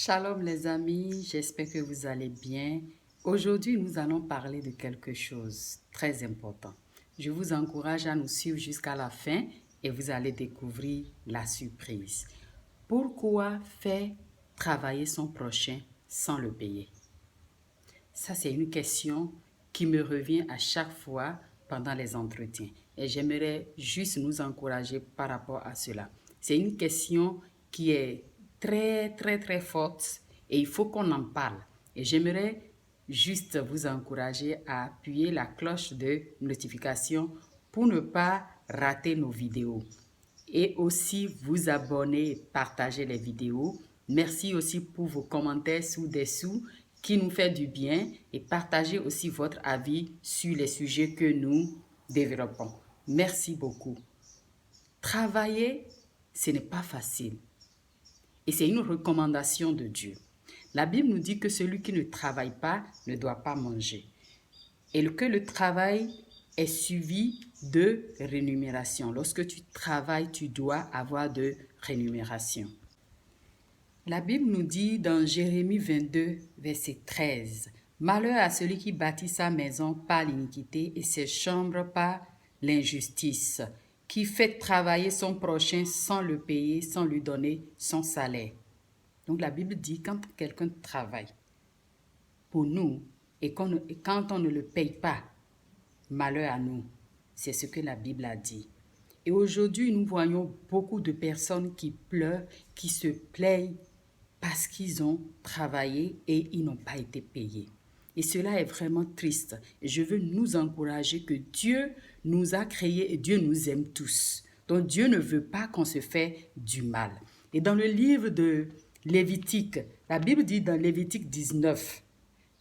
Shalom les amis, j'espère que vous allez bien. Aujourd'hui, nous allons parler de quelque chose très important. Je vous encourage à nous suivre jusqu'à la fin et vous allez découvrir la surprise. Pourquoi faire travailler son prochain sans le payer? Ça, c'est une question qui me revient à chaque fois pendant les entretiens. Et j'aimerais juste nous encourager par rapport à cela. C'est une question qui est très forte et il faut qu'on en parle. Et j'aimerais juste vous encourager à appuyer la cloche de notification pour ne pas rater nos vidéos. Et aussi vous abonner et partager les vidéos. Merci aussi pour vos commentaires sous-dessous qui nous fait du bien et partagez aussi votre avis sur les sujets que nous développons. Merci beaucoup. Travailler, ce n'est pas facile et c'est une recommandation de Dieu. La Bible nous dit que celui qui ne travaille pas ne doit pas manger et que le travail est suivi de rémunération. Lorsque tu travailles, tu dois avoir de rémunération. La Bible nous dit dans Jérémie 22, verset 13, « Malheur à celui qui bâtit sa maison par l'iniquité et ses chambres par l'injustice, qui fait travailler son prochain sans le payer, sans lui donner son salaire. » Donc la Bible dit quand quelqu'un travaille pour nous et quand on ne le paye pas, malheur à nous. C'est ce que la Bible a dit. Et aujourd'hui, nous voyons beaucoup de personnes qui pleurent, qui se plaignent parce qu'ils ont travaillé et ils n'ont pas été payés. Et cela est vraiment triste. Et je veux nous encourager que Dieu nous a créés et Dieu nous aime tous. Donc Dieu ne veut pas qu'on se fait du mal. Et dans le livre de Lévitique, la Bible dit dans Lévitique 19,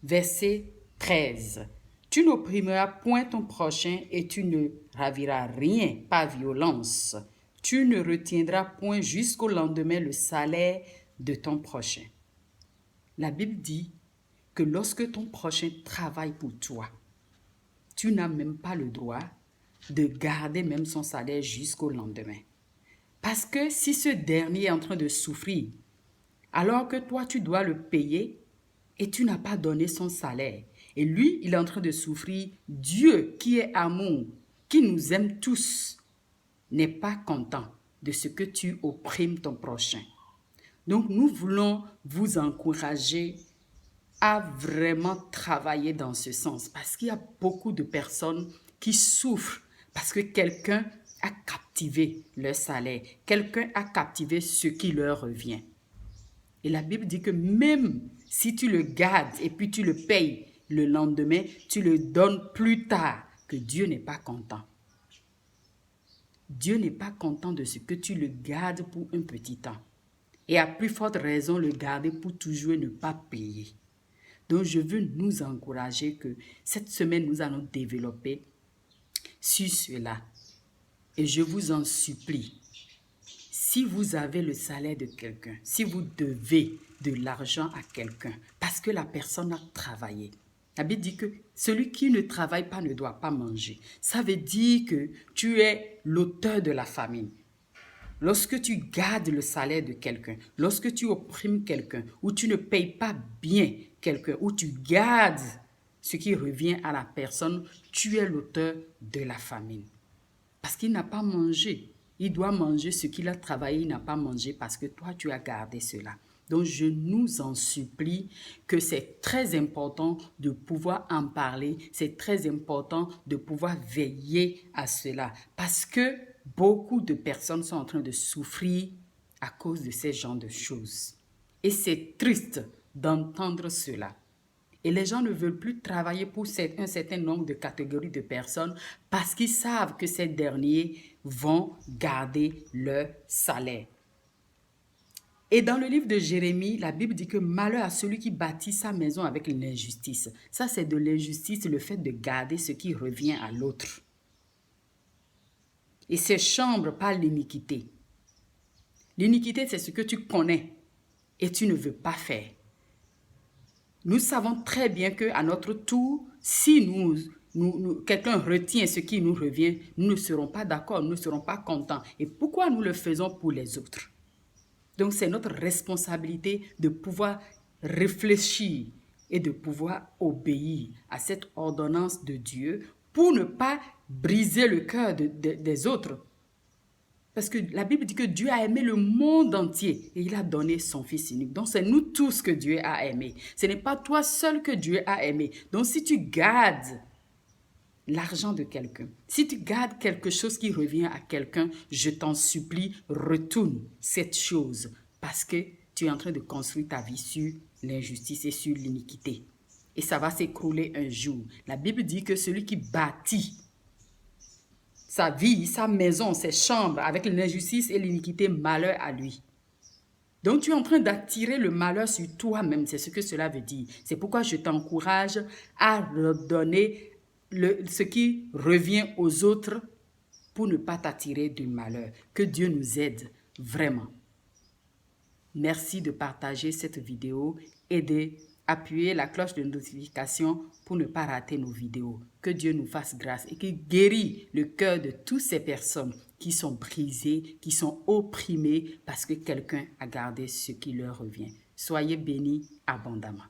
verset 13, « Tu n'opprimeras point ton prochain et tu ne raviras rien par violence. Tu ne retiendras point jusqu'au lendemain le salaire de ton prochain. » La Bible dit que lorsque ton prochain travaille pour toi, tu n'as même pas le droit de garder même son salaire jusqu'au lendemain. Parce que si ce dernier est en train de souffrir, alors que toi tu dois le payer et tu n'as pas donné son salaire, et lui il est en train de souffrir, Dieu qui est amour, qui nous aime tous, n'est pas content de ce que tu opprimes ton prochain. Donc, nous voulons vous encourager à vraiment travailler dans ce sens parce qu'il y a beaucoup de personnes qui souffrent parce que quelqu'un a captivé leur salaire, quelqu'un a captivé ce qui leur revient. Et la Bible dit que même si tu le gardes et puis tu le payes le lendemain, tu le donnes plus tard, que Dieu n'est pas content. Dieu n'est pas content de ce que tu le gardes pour un petit temps. Et à plus forte raison, le garder pour toujours et ne pas payer. Donc, je veux nous encourager que cette semaine, nous allons développer sur cela. Et je vous en supplie, si vous avez le salaire de quelqu'un, si vous devez de l'argent à quelqu'un, parce que la personne a travaillé, la Bible dit que celui qui ne travaille pas ne doit pas manger. Ça veut dire que tu es l'auteur de la famine. Lorsque tu gardes le salaire de quelqu'un, lorsque tu opprimes quelqu'un, ou tu ne payes pas bien quelqu'un, ou tu gardes ce qui revient à la personne, tu es l'auteur de la famine. Parce qu'il n'a pas mangé. Il doit manger ce qu'il a travaillé, il n'a pas mangé parce que toi, tu as gardé cela. Donc, je nous en supplie que c'est très important de pouvoir en parler, c'est très important de pouvoir veiller à cela. Parce que beaucoup de personnes sont en train de souffrir à cause de ces genres de choses. Et c'est triste d'entendre cela. Et les gens ne veulent plus travailler pour un certain nombre de catégories de personnes parce qu'ils savent que ces derniers vont garder leur salaire. Et dans le livre de Jérémie, la Bible dit que malheur à celui qui bâtit sa maison avec l'injustice. Ça, c'est de l'injustice, le fait de garder ce qui revient à l'autre. Et ses chambres par l'iniquité. L'iniquité, c'est ce que tu connais et tu ne veux pas faire. Nous savons très bien qu'à notre tour, si quelqu'un retient ce qui nous revient, nous ne serons pas d'accord, nous ne serons pas contents. Et pourquoi nous le faisons pour les autres? Donc, c'est notre responsabilité de pouvoir réfléchir et de pouvoir obéir à cette ordonnance de Dieu pour ne pas briser le cœur des autres. Parce que la Bible dit que Dieu a aimé le monde entier et il a donné son Fils unique. Donc, c'est nous tous que Dieu a aimé. Ce n'est pas toi seul que Dieu a aimé. Donc, si tu gardes l'argent de quelqu'un, si tu gardes quelque chose qui revient à quelqu'un, je t'en supplie, retourne cette chose parce que tu es en train de construire ta vie sur l'injustice et sur l'iniquité. Et ça va s'écrouler un jour. La Bible dit que celui qui bâtit sa vie, sa maison, ses chambres, avec l'injustice et l'iniquité, malheur à lui. Donc, tu es en train d'attirer le malheur sur toi-même. C'est ce que cela veut dire. C'est pourquoi je t'encourage à redonner ce qui revient aux autres pour ne pas t'attirer du malheur. Que Dieu nous aide vraiment. Merci de partager cette vidéo et d'appuyer la cloche de notification pour ne pas rater nos vidéos. Que Dieu nous fasse grâce et qu'il guérisse le cœur de toutes ces personnes qui sont brisées, qui sont opprimées parce que quelqu'un a gardé ce qui leur revient. Soyez bénis abondamment.